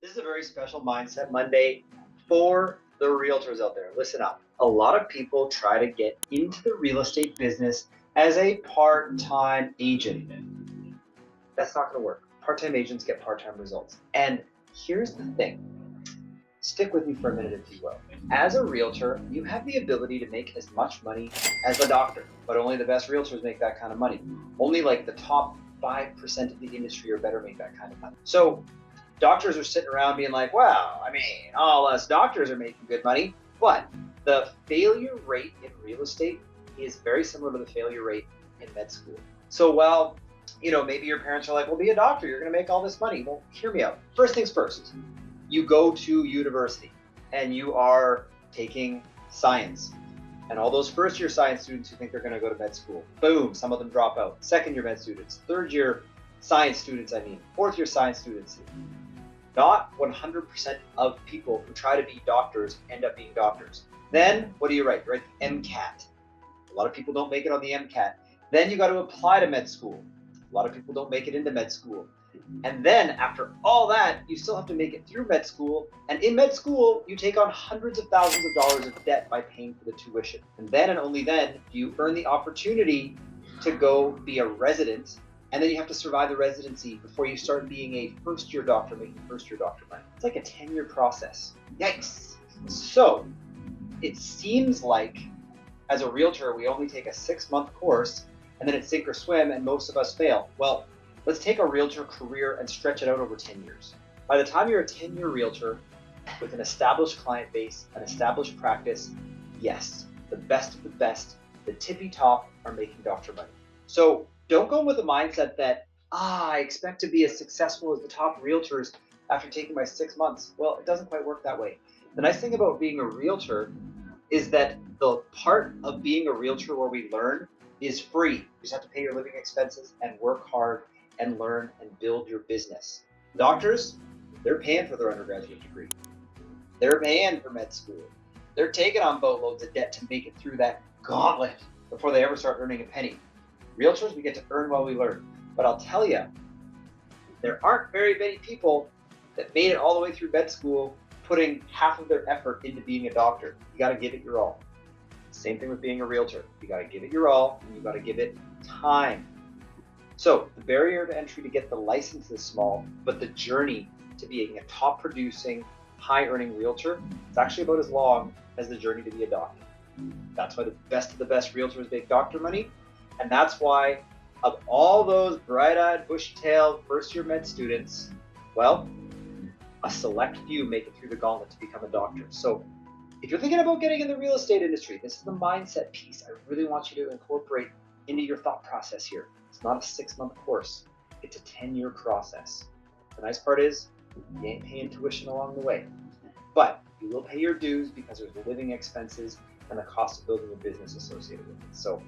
This is a very special Mindset Monday for the realtors out there. Listen up. A lot of people try to get into the real estate business as a part-time agent. That's not going to work. Part-time agents get part-time results. And here's the thing. Stick with me for a minute, if you will. As a realtor, you have the ability to make as much money as a doctor, but only the best realtors make that kind of money. Only like the top 5% of the industry or better make that kind of money. So doctors are sitting around being like, well, all us doctors are making good money, but the failure rate in real estate is very similar to the failure rate in med school. So maybe your parents are like, well, be a doctor, you're going to make all this money. Well, hear me out. First things first, you go to university and you are taking science. And all those first year science students who think they're going to go to med school, boom, some of them drop out. Second year med students, third year science students, fourth year science students. Not 100% of people who try to be doctors end up being doctors. Then what do you write? You write the MCAT. A lot of people don't make it on the MCAT. Then you got to apply to med school. A lot of people don't make it into med school. And then after all that, you still have to make it through med school. And in med school, you take on hundreds of thousands of dollars of debt by paying for the tuition. And then and only then do you earn the opportunity to go be a resident. And then you have to survive the residency before you start being a first-year doctor, making first-year doctor money. It's like a 10-year process. Yikes. So it seems like as a realtor, we only take a 6-month course and then it's sink or swim and most of us fail. Well, let's take a realtor career and stretch it out over 10 years. By the time you're a 10-year realtor with an established client base, an established practice, yes, the best of the best, the tippy top are making doctor money. So don't go with the mindset that, I expect to be as successful as the top realtors after taking my 6 months. Well, it doesn't quite work that way. The nice thing about being a realtor is that the part of being a realtor where we learn is free. You just have to pay your living expenses and work hard and learn and build your business. Doctors, they're paying for their undergraduate degree. They're paying for med school. They're taking on boatloads of debt to make it through that gauntlet before they ever start earning a penny. Realtors, we get to earn while we learn. But I'll tell you, there aren't very many people that made it all the way through med school putting half of their effort into being a doctor. You got to give it your all. Same thing with being a realtor. You got to give it your all, and you got to give it time. So the barrier to entry to get the license is small, but the journey to being a top producing, high earning realtor is actually about as long as the journey to be a doctor. That's why the best of the best realtors make doctor money. And that's why of all those bright-eyed, bushy-tailed first-year med students, well, a select few make it through the gauntlet to become a doctor. So if you're thinking about getting in the real estate industry, this is the mindset piece I really want you to incorporate into your thought process here. It's not a 6-month course. It's a 10-year process. The nice part is you ain't paying tuition along the way. But you will pay your dues because there's living expenses and the cost of building a business associated with it. So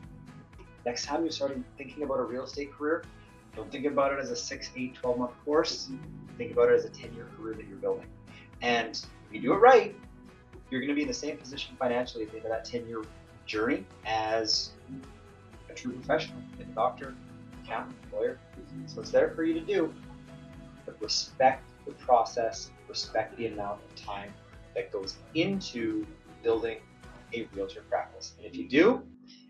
next time you're starting thinking about a real estate career, don't think about it as a 6, 8, 12-month course. Think about it as a 10-year career that you're building. And if you do it right, you're going to be in the same position financially at the end of that 10-year journey as a true professional, a doctor, accountant, lawyer. So it's there for you to do, but respect the process, respect the amount of time that goes into building a realtor practice. And if you do,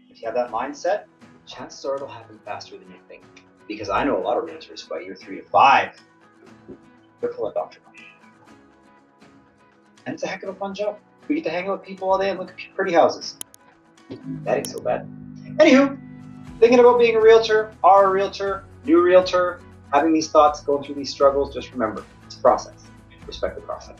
if you have that mindset, chances are it'll happen faster than you think. Because I know a lot of realtors by year 3 to 5, they're pulling doctor money. And it's a heck of a fun job. We get to hang out with people all day and look at pretty houses. That ain't so bad. Anywho, thinking about being a realtor, are a realtor, new realtor, having these thoughts, going through these struggles, just remember, it's a process. Respect the process.